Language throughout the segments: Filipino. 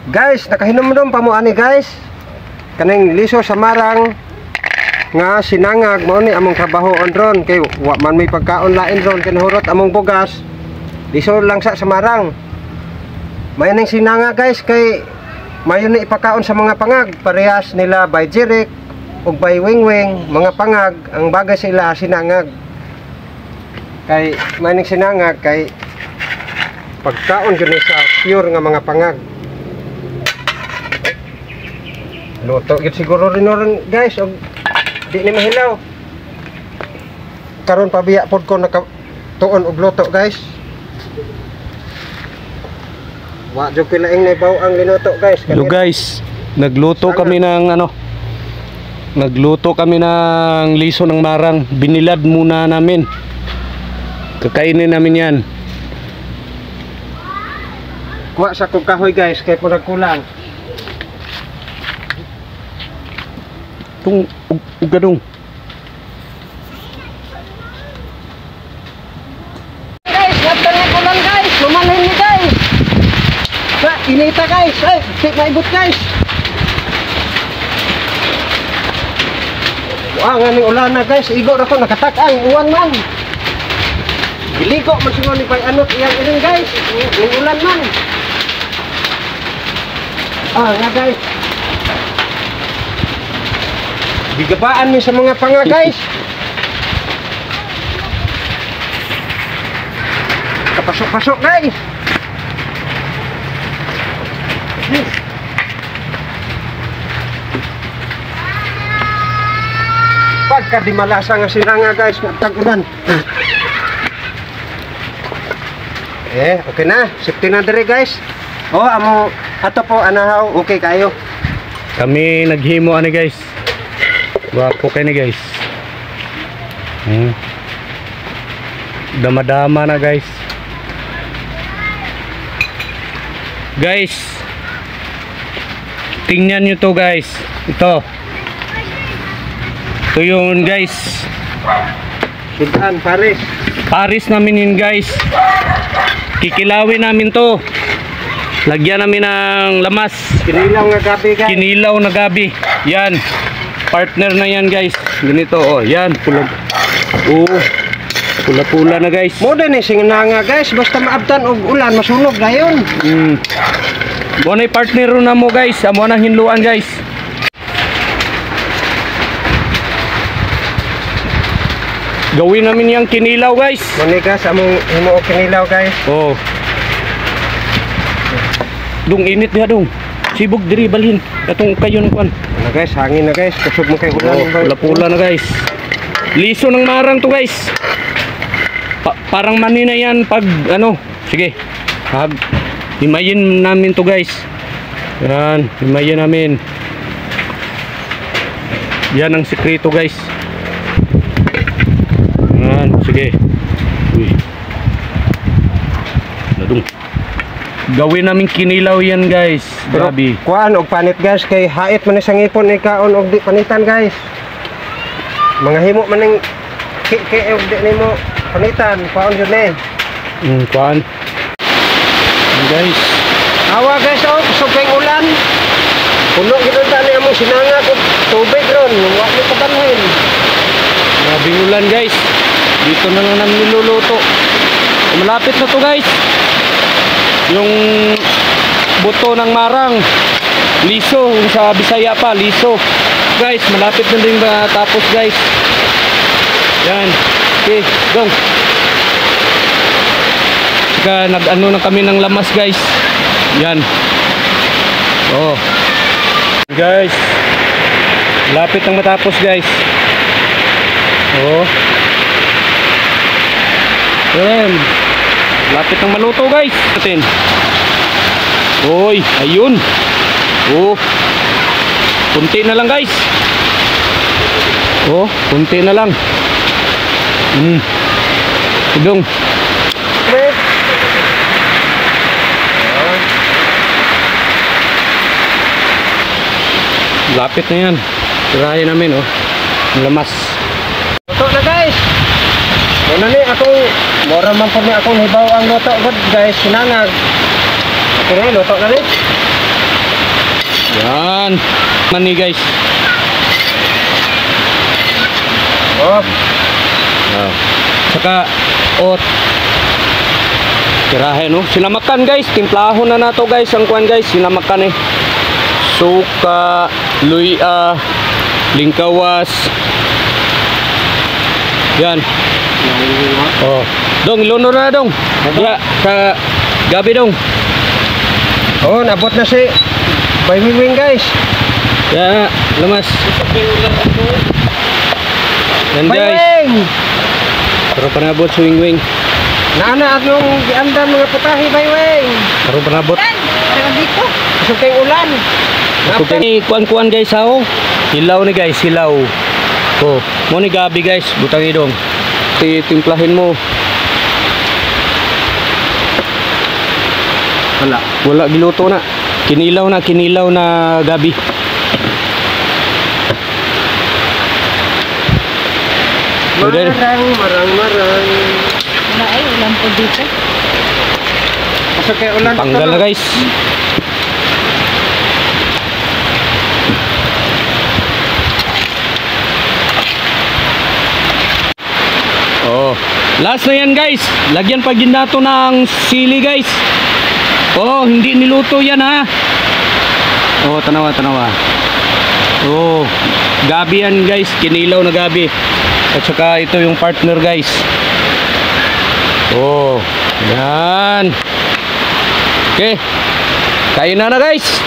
Guys, nakahinom-hinom pa mo ani guys. Kaning liso sa marang nga sinangag mo ni among trabaho on ron kay wa man may pagkaon lain ron kinahurot among bugas. Liso lang sa marang. May ning sinangag guys kay mayo ni ipakaon sa mga pangag. Parehas nila by Jeric ug by Wingwing, mga pangag ang bagay sila sinangag. Kay may ning sinangag kay pagkaon gani sa pure nga mga pangag. Luto gid siguro rin guys og di ni mahilaw. Karon pabiya pod ko nakatuon og luto guys. Wa jud pilaing naibaw ang linuto guys. Hello guys, nagluto kami ng liso ng marang. Binilad muna namin. Kakainin namin yan. Kuha sa kong kahoy guys kay pud kulang. Tung ugadong. Guys, naptan na kulang guys. Lumalhin ni guys. Sa inita guys. Ay, tik maibot guys. Wah, nganing ulan na guys. Igo ra ko nakatak-ang uwan man. Iligo man siguro ni pay anot iyang iring guys. Ning ulan man. Nga guys. Bigabaan mi sa mga panga guys. Kapasok-pasok guys. Pagka di malasa nga sinanga guys, tag-ulan. Okay na. Safety na dire guys. Amo ato po anahaw, okay kayo. Kami naghimo ani guys. Wapo kayo ni guys. Dama-dama na guys. Guys, tingnan nyo to guys. Ito yun guys. Sudan, Paris. Paris namin yun guys. Kikilawin namin to. Lagyan namin ng lamas. Kinilaw na gabi guys. Kinilaw na gabi. Yan. Partner na yan guys. Ganito yan. Pula. Pula-pula na guys. Moda ni sinanga guys. Basta maabtan og ulan masunog na yun. Mo na partner na mo guys. Amo na hinluan guys. Gawin namin yung kinilaw guys. Manigas among himo og kinilaw guys. Dung init niya dung. Sibog diri balhin. Katong kayo ng kwan. Guys, hangin na guys. Kusog mo kay ulan. Pula-pula na guys. Liso ng marang to guys. Parang mani na yan pag ano. Sige. Himayin namin to guys. Yan. Himayin namin. Yan ang sikreto guys. Yan. Sige. Uy. Nadung. Gawin namin kinilaw yan guys. Grabe. Kuan og panit guys kay hait man sa ngipon ikaon og di panitan guys. Mga himo man ning ki og di nimo panitan kuan jud ni. Kuan. Guys. Awa guys subay ulan. Puno gid ta ni among sinanga og tubig ron. Wa ni padanhin. Grabe ulan guys. Dito na lang namin niluluto. Malapit na to guys. Yung buto ng marang liso, yung sa Bisaya pa liso guys, malapit na din tapos guys. Yan, okay, go. Saka nag-ano na kami ng lamas guys. Yan. Guys, malapit nang matapos guys. Yan. Lapit ng maluto guys. Atin. Oy, ayun. Kunti na lang guys. Kunti na lang. Idong. Lapit na yan. Tirahin namin lamas. Luto na guys. Muna ni akong mora man po ni akong hibaw ang luto god guys, sinangag. Okay, luto na ni. Yan. Mani guys. Oh, Oh. Saka ot. Tirahe no. Sinamakan guys. Timplahon na nato guys. Ang kuan guys. Sinamakan eh. Suka, luya, lingkawas. Yan. Oh. Dong, ilunod na dong. Ya, sa gabi dong. oh, nabot na si Baywing guys. Ya, lemas. Yan guys. Baywing! Pero panabot swing-wing. Naana anong giandan mga putahe, Baywing? Pero panabot. Dito. Gusto kayong ulan. Okay. Ni kuan-kuan guys ha oh. Hilaw ni guys, hilaw. Oh, mo ni gabi guys, butang idong. Timplahin mo. Wala giluto na. Kinilaw na gabi. Marang. Wala ay, ulam po dito. Gusto kayong ulan. Tanggal na guys. Oh, last na yan guys. Lagyan pa ginato ng sili guys. Oh, hindi niluto yan ha. Oh, tanawa. Oh, gabi yan guys. Kinilaw na gabi. At saka ito yung partner guys. Oh, yan. Okay. Kain na guys.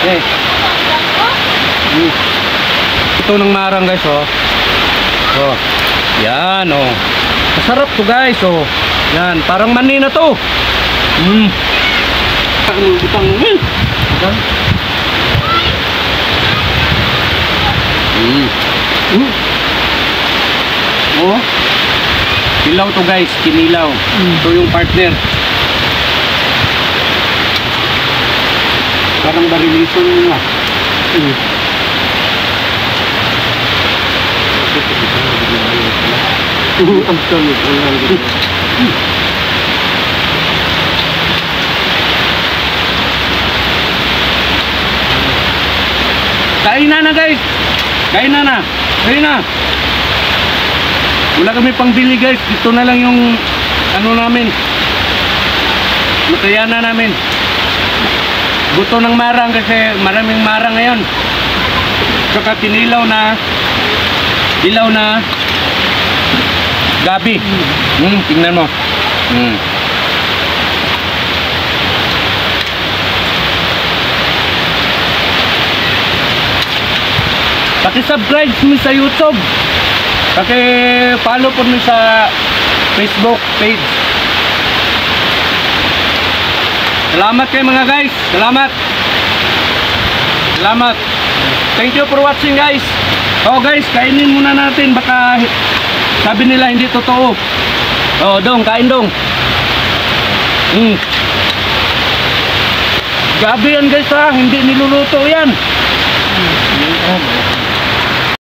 Okay. Ito ng marang guys oh. Oh. Yan oh. Masarap to guys oh. Yan, parang mani na to. Butang milk. Oh. Kilaw to guys, kinilaw. Ito yung partner. Parang barilison nga. Kain na guys. Kain na. Wala kami pangbili guys. Ito na lang yung ano namin. Lutayan na namin. Buto ng marang kasi maraming marang ngayon. Saka tinilaw na ilaw na gabi. Tingnan mo. Paki-subscribe mo sa YouTube. Paki-follow po mo sa Facebook page. Salamat kayo mga guys. Salamat. Thank you for watching guys. Oh guys, kainin muna natin. Baka sabi nila hindi totoo. Oh, dong, kain dong. Gabi yan guys ha. Hindi niluluto yan.